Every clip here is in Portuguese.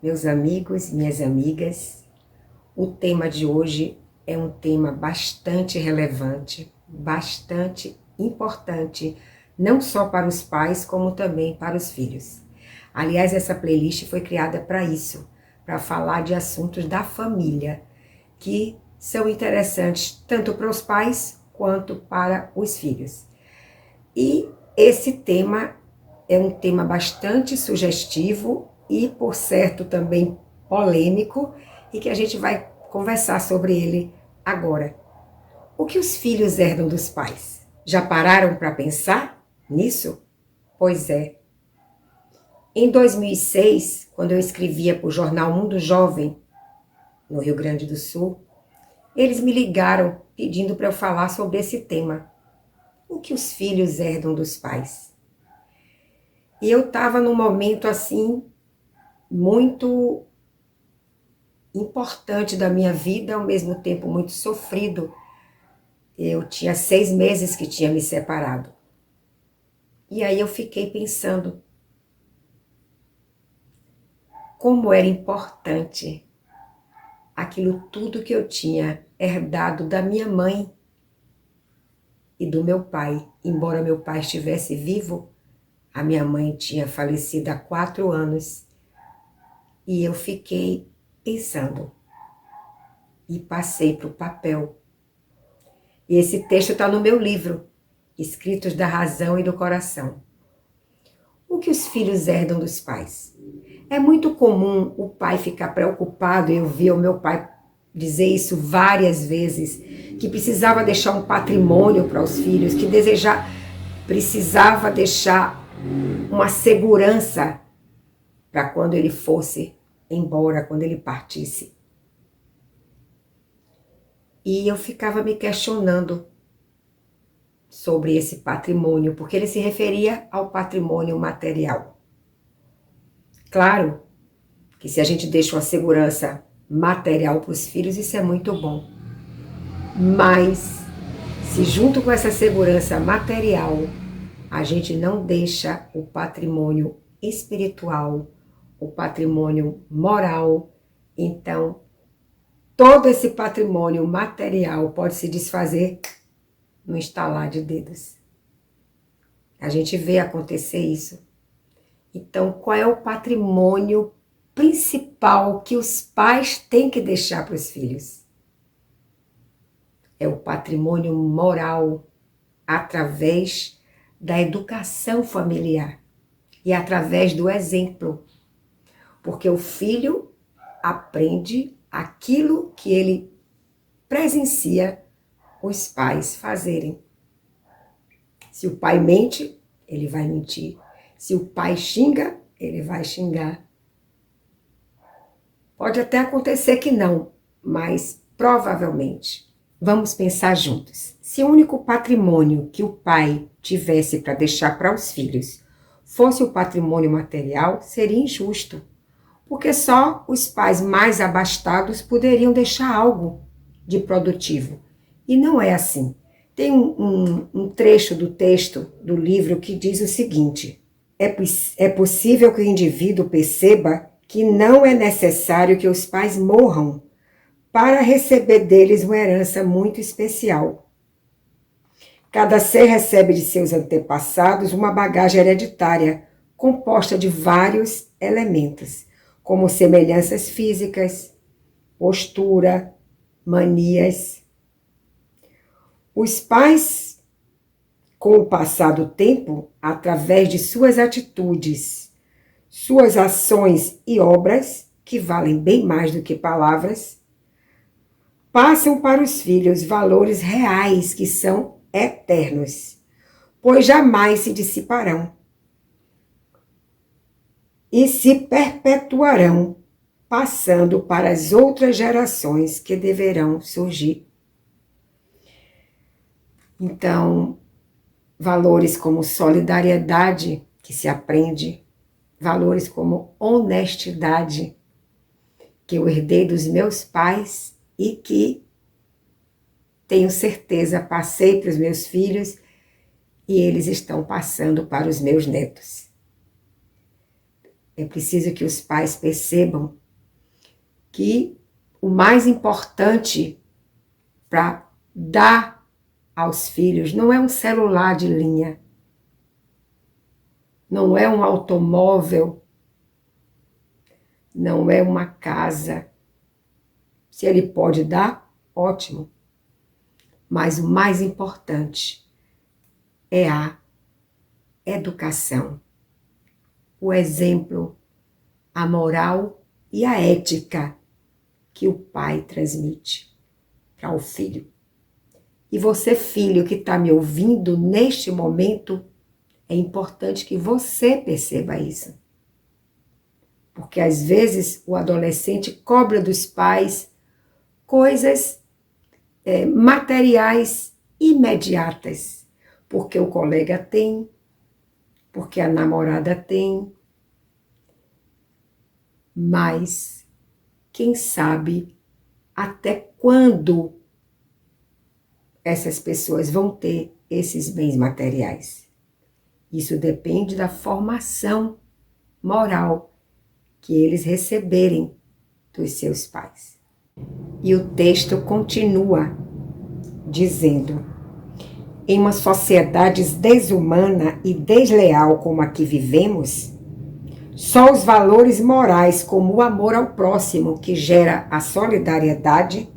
meus amigos, minhas amigas. O tema de hoje é um tema bastante relevante, bastante importante, não só para os pais, como também para os filhos. Aliás, essa playlist foi criada para isso, para falar de assuntos da família, que são interessantes tanto para os pais quanto para os filhos. E esse tema é um tema bastante sugestivo e, por certo, também polêmico, e que a gente vai conversar sobre ele agora. O que os filhos herdam dos pais? Já pararam para pensar nisso? Pois é. Em 2006, quando eu escrevia para o jornal Mundo Jovem, no Rio Grande do Sul, eles me ligaram pedindo para eu falar sobre esse tema. O que os filhos herdam dos pais? E eu estava num momento assim, muito importante da minha vida, ao mesmo tempo muito sofrido. Eu tinha 6 meses que tinha me separado. E aí eu fiquei pensando como era importante aquilo tudo que eu tinha herdado da minha mãe e do meu pai. Embora meu pai estivesse vivo, a minha mãe tinha falecido há 4 anos. E eu fiquei pensando e passei para o papel. E esse texto está no meu livro, Escritos da Razão e do Coração. O que os filhos herdam dos pais? É muito comum o pai ficar preocupado, eu vi o meu pai dizer isso várias vezes, que precisava deixar um patrimônio para os filhos, que precisava deixar uma segurança para quando ele fosse embora, quando ele partisse. E eu ficava me questionando sobre esse patrimônio, porque ele se referia ao patrimônio material. Claro que se a gente deixa uma segurança material para os filhos, isso é muito bom. Mas, se junto com essa segurança material, a gente não deixa o patrimônio espiritual, o patrimônio moral, então todo esse patrimônio material pode se desfazer no estalar de dedos. A gente vê acontecer isso. Então, qual é o patrimônio principal que os pais têm que deixar para os filhos? É o patrimônio moral, através da educação familiar e através do exemplo. Porque o filho aprende aquilo que ele presencia os pais fazerem. Se o pai mente, ele vai mentir. Se o pai xinga, ele vai xingar. Pode até acontecer que não, mas provavelmente. Vamos pensar juntos. Se o único patrimônio que o pai tivesse para deixar para os filhos fosse o patrimônio material, seria injusto, porque só os pais mais abastados poderiam deixar algo de produtivo. E não é assim. Tem um trecho do texto do livro que diz o seguinte: é possível que o indivíduo perceba que não é necessário que os pais morram para receber deles uma herança muito especial. Cada ser recebe de seus antepassados uma bagagem hereditária composta de vários elementos, como semelhanças físicas, postura, manias. Os pais, com o passar do tempo, através de suas atitudes, suas ações e obras, que valem bem mais do que palavras, passam para os filhos valores reais que são eternos, pois jamais se dissiparão e se perpetuarão, passando para as outras gerações que deverão surgir. Então, valores como solidariedade, que se aprende, valores como honestidade, que eu herdei dos meus pais e que, tenho certeza, passei para os meus filhos e eles estão passando para os meus netos. É preciso que os pais percebam que o mais importante para dar aos filhos não é um celular de linha, não é um automóvel, não é uma casa. Se ele pode dar, ótimo. Mas o mais importante é a educação, o exemplo, a moral e a ética que o pai transmite para o filho. E você, filho, que está me ouvindo neste momento, é importante que você perceba isso. Porque às vezes o adolescente cobra dos pais coisas materiais imediatas. Porque o colega tem, porque a namorada tem. Mas quem sabe até quando essas pessoas vão ter esses bens materiais? Isso depende da formação moral que eles receberem dos seus pais. E o texto continua dizendo: em uma sociedade desumana e desleal como a que vivemos, só os valores morais como o amor ao próximo que gera a solidariedade,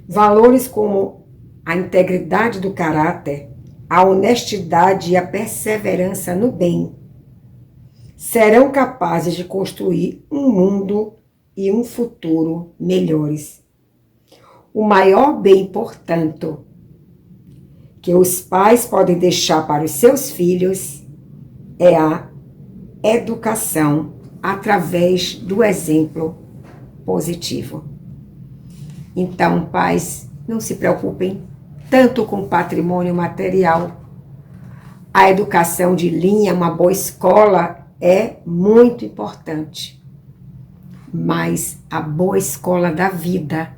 valores como a integridade do caráter, a honestidade e a perseverança no bem, serão capazes de construir um mundo e um futuro melhores. O maior bem, portanto, que os pais podem deixar para os seus filhos é a educação através do exemplo positivo. Então, pais, não se preocupem tanto com patrimônio material. A educação de linha, uma boa escola, é muito importante. Mas a boa escola da vida,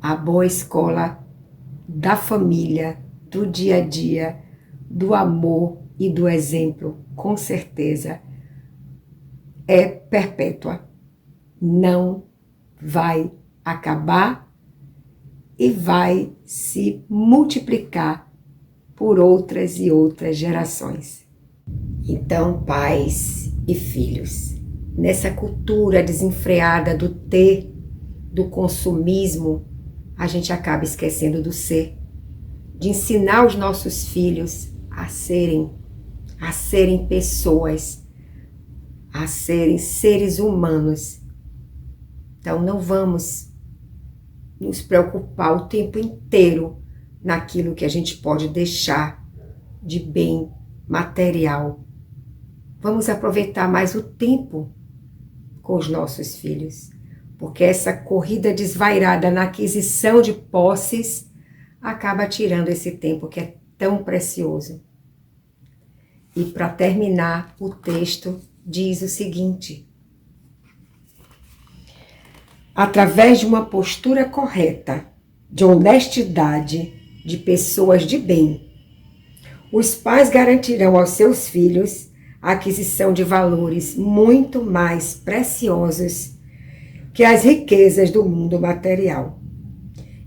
a boa escola da família, do dia a dia, do amor e do exemplo, com certeza, é perpétua. Não vai acabar e vai se multiplicar por outras e outras gerações. Então, pais e filhos, nessa cultura desenfreada do ter, do consumismo, a gente acaba esquecendo do ser, de ensinar os nossos filhos a serem pessoas, a serem seres humanos. Então, não vamos nos preocupar o tempo inteiro naquilo que a gente pode deixar de bem material. Vamos aproveitar mais o tempo com os nossos filhos, porque essa corrida desvairada na aquisição de posses acaba tirando esse tempo que é tão precioso. E para terminar, o texto diz o seguinte: através de uma postura correta, de honestidade, de pessoas de bem, os pais garantirão aos seus filhos a aquisição de valores muito mais preciosos que as riquezas do mundo material.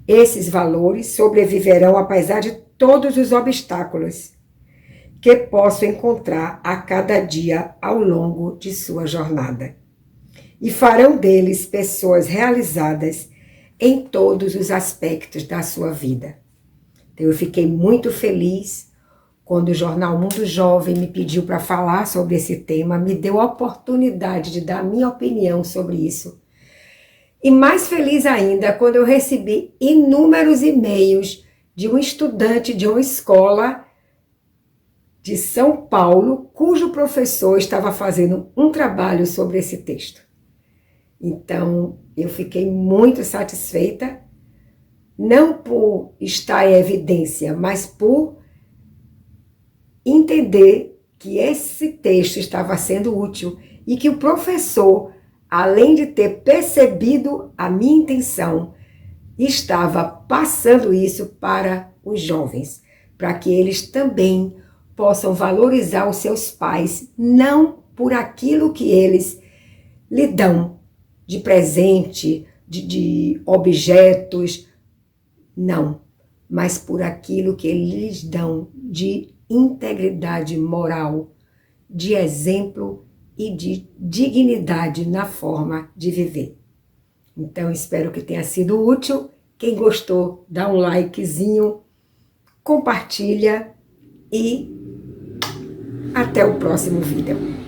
Esses valores sobreviverão apesar de todos os obstáculos que possam encontrar a cada dia ao longo de sua jornada, e farão deles pessoas realizadas em todos os aspectos da sua vida. Então, eu fiquei muito feliz quando o jornal Mundo Jovem me pediu para falar sobre esse tema, me deu a oportunidade de dar a minha opinião sobre isso. E mais feliz ainda quando eu recebi inúmeros e-mails de um estudante de uma escola de São Paulo, cujo professor estava fazendo um trabalho sobre esse texto. Então, eu fiquei muito satisfeita, não por estar em evidência, mas por entender que esse texto estava sendo útil e que o professor, além de ter percebido a minha intenção, estava passando isso para os jovens, para que eles também possam valorizar os seus pais, não por aquilo que eles lhe dão de presente, de objetos, não, mas por aquilo que eles lhes dão de integridade moral, de exemplo e de dignidade na forma de viver. Então, espero que tenha sido útil. Quem gostou, dá um likezinho, compartilha e até o próximo vídeo.